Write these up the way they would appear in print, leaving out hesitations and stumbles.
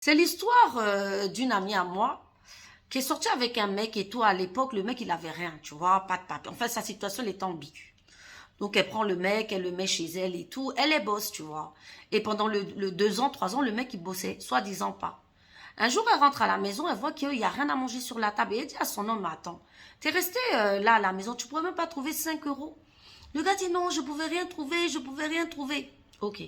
C'est l'histoire d'une amie à moi qui est sortie avec un mec et tout. À l'époque, le mec, il avait rien, tu vois, pas de papier. En fait, sa situation, elle est ambiguë. Donc, elle prend le mec, elle le met chez elle et tout. Elle est bosse, tu vois. Et pendant le 2 ans, 3 ans, le mec, il bossait, soi-disant pas. Un jour, elle rentre à la maison, elle voit qu'il n'y a rien à manger sur la table. Et elle dit à son homme, attends, t'es resté là à la maison, tu pourrais même pas trouver 5 euros. Le gars dit, non, je pouvais rien trouver, je pouvais rien trouver. Ok.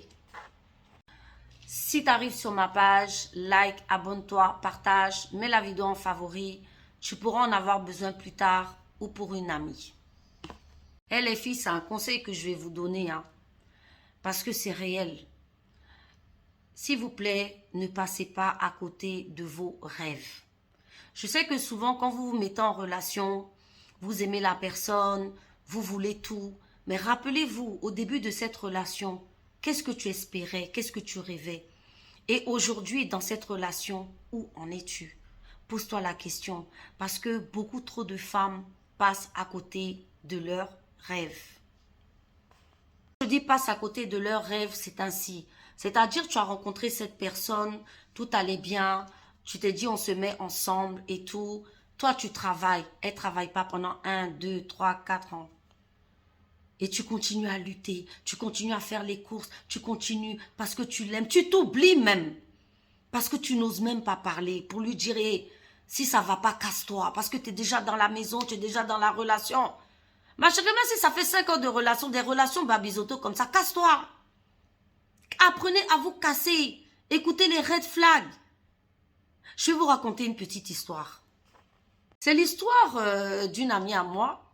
Si tu arrives sur ma page, like, abonne-toi, partage, mets la vidéo en favori. Tu pourras en avoir besoin plus tard ou pour une amie. Eh les filles, c'est un conseil que je vais vous donner, hein, parce que c'est réel. S'il vous plaît, ne passez pas à côté de vos rêves. Je sais que souvent, quand vous vous mettez en relation, vous aimez la personne, vous voulez tout. Mais rappelez-vous, au début de cette relation, qu'est-ce que tu espérais? Qu'est-ce que tu rêvais? Et aujourd'hui, dans cette relation, où en es-tu? Pose-toi la question, parce que beaucoup trop de femmes passent à côté de leurs rêves. Je dis passe à côté de leurs rêves, c'est ainsi. C'est-à-dire, tu as rencontré cette personne, tout allait bien, tu t'es dit on se met ensemble et tout. Toi, tu travailles, elle ne travaille pas pendant 1, 2, 3, 4 ans. Et tu continues à lutter, tu continues à faire les courses, tu continues parce que tu l'aimes, tu t'oublies même. Parce que tu n'oses même pas parler pour lui dire hey, si ça va pas, casse-toi. Parce que tu es déjà dans la maison, tu es déjà dans la relation. Ma chérie, même si ça fait 5 ans de relation, des relations babisoto comme ça, casse-toi. Apprenez à vous casser. Écoutez les red flags. Je vais vous raconter une petite histoire. C'est l'histoire d'une amie à moi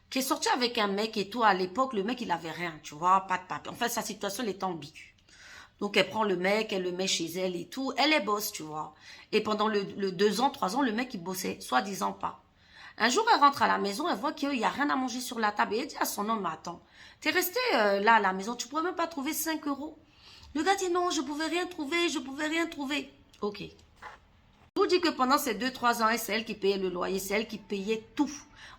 qui est sortie avec un mec et tout. À l'époque, le mec, il avait rien, tu vois, pas de papier. En fait, sa situation, elle est ambiguë. Donc, elle prend le mec, elle le met chez elle et tout. Elle est bosse, tu vois. Et pendant le 2 ans, 3 ans, le mec, il bossait, soi-disant pas. Un jour, elle rentre à la maison, elle voit qu'il n'y a rien à manger sur la table. Et elle dit à son homme, attends, t'es resté là à la maison, tu pourrais même pas trouver 5 euros. Le gars dit, non, je pouvais rien trouver, je pouvais rien trouver. Ok. Je vous dis que pendant ces 2, 3 ans, c'est elle qui payait le loyer, c'est elle qui payait tout.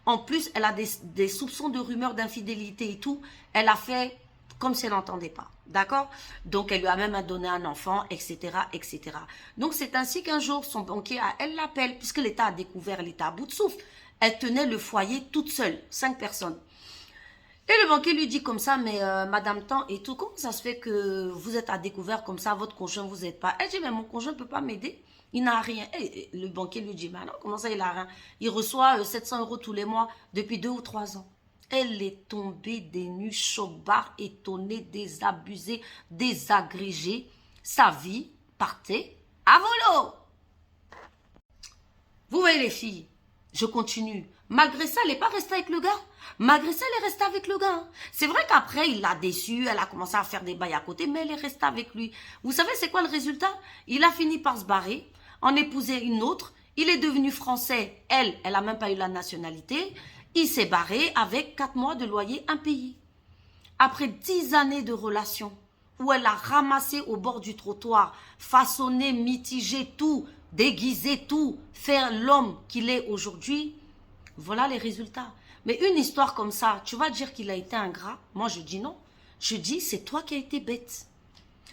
En plus, elle a des soupçons de rumeurs d'infidélité et tout. Elle a fait comme si elle n'entendait pas. D'accord? Donc, elle lui a même donné un enfant, etc., etc. Donc, c'est ainsi qu'un jour, son banquier, elle l'appelle, puisque l'État a découvert, l'État à bout de souffle. Elle tenait le foyer toute seule, 5 personnes. Et le banquier lui dit comme ça, mais madame Tant et tout, comment ça se fait que vous êtes à découvert comme ça, votre conjoint vous aide pas? Elle dit, mais mon conjoint ne peut pas m'aider, il n'a rien. Et le banquier lui dit, mais non, comment ça il a rien? Il reçoit 700 euros tous les mois depuis 2 ou 3 ans. Elle est tombée des nues, chobard, étonnée, désabusée, désagrégée. Sa vie partait à volo. Vous voyez les filles, je continue. Malgré ça, elle n'est pas restée avec le gars. Malgré ça, elle est restée avec le gars. C'est vrai qu'après, il l'a déçue, elle a commencé à faire des bails à côté, mais elle est restée avec lui. Vous savez, c'est quoi le résultat? Il a fini par se barrer, en épouser une autre. Il est devenu français. Elle n'a même pas eu la nationalité. Il s'est barré avec 4 mois de loyer impayé. Après 10 années de relation, où elle a ramassé au bord du trottoir, façonné, mitigé tout, déguisé tout, faire l'homme qu'il est aujourd'hui, voilà les résultats. Mais une histoire comme ça, tu vas dire qu'il a été ingrat? Moi, je dis non. Je dis, c'est toi qui as été bête.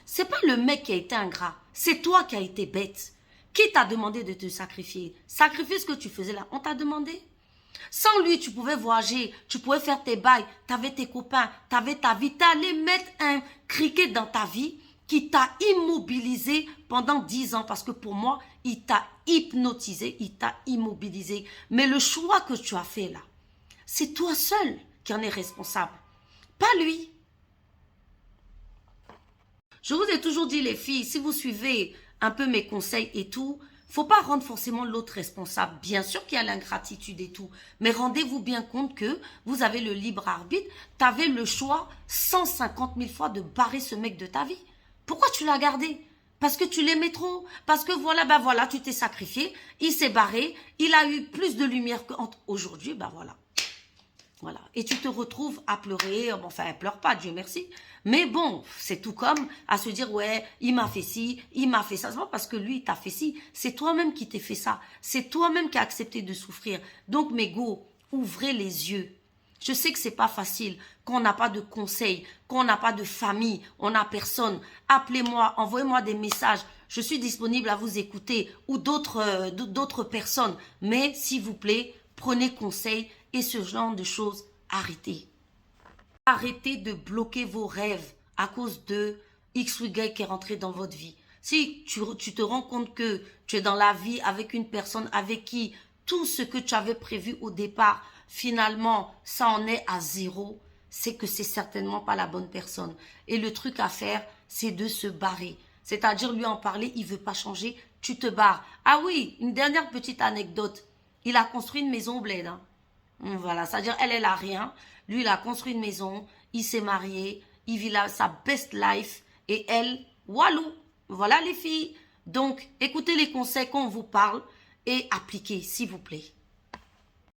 C'est pas le mec qui a été ingrat, c'est toi qui as été bête. Qui t'a demandé de te sacrifier? Sacrifier ce que tu faisais là, on t'a demandé? Sans lui, tu pouvais voyager, tu pouvais faire tes bails, tu avais tes copains, tu avais ta vie. Tu allais mettre un criquet dans ta vie qui t'a immobilisé pendant 10 ans. Parce que pour moi, il t'a hypnotisé, il t'a immobilisé. Mais le choix que tu as fait là, c'est toi seul qui en est responsable, pas lui. Je vous ai toujours dit, les filles, si vous suivez un peu mes conseils et tout, faut pas rendre forcément l'autre responsable. Bien sûr qu'il y a l'ingratitude et tout, mais rendez-vous bien compte que vous avez le libre arbitre. Tu avais le choix 150 000 fois de barrer ce mec de ta vie. Pourquoi tu l'as gardé? Parce que tu l'aimais trop. Parce que voilà, ben voilà, tu t'es sacrifié. Il s'est barré. Il a eu plus de lumière qu'aujourd'hui. Ben voilà. Voilà. Et tu te retrouves à pleurer. Enfin, elle pleure pas, Dieu merci. Mais bon, c'est tout comme à se dire, ouais, il m'a fait ci, il m'a fait ça. C'est pas parce que lui, il t'a fait ci. C'est toi-même qui t'es fait ça. C'est toi-même qui as accepté de souffrir. Donc, mes go, ouvrez les yeux. Je sais que c'est pas facile, qu'on n'a pas de conseils, qu'on n'a pas de famille, on n'a personne. Appelez-moi, envoyez-moi des messages. je suis disponible à vous écouter ou d'autres personnes. Mais s'il vous plaît, prenez conseil et ce genre de choses, arrêtez. Arrêtez de bloquer vos rêves à cause de X ou Y qui est rentré dans votre vie. Si tu te rends compte que tu es dans la vie avec une personne avec qui tout ce que tu avais prévu au départ, finalement, ça en est à zéro, c'est que c'est certainement pas la bonne personne. Et le truc à faire, c'est de se barrer. C'est-à-dire lui en parler, il veut pas changer, tu te barres. Ah oui, une dernière petite anecdote. Il a construit une maison au bled. Hein. Voilà, c'est-à-dire elle a rien. Lui, il a construit une maison, il s'est marié, il vit sa best life. Et elle, walou. Voilà les filles. Donc, écoutez les conseils qu'on vous parle et appliquez, s'il vous plaît.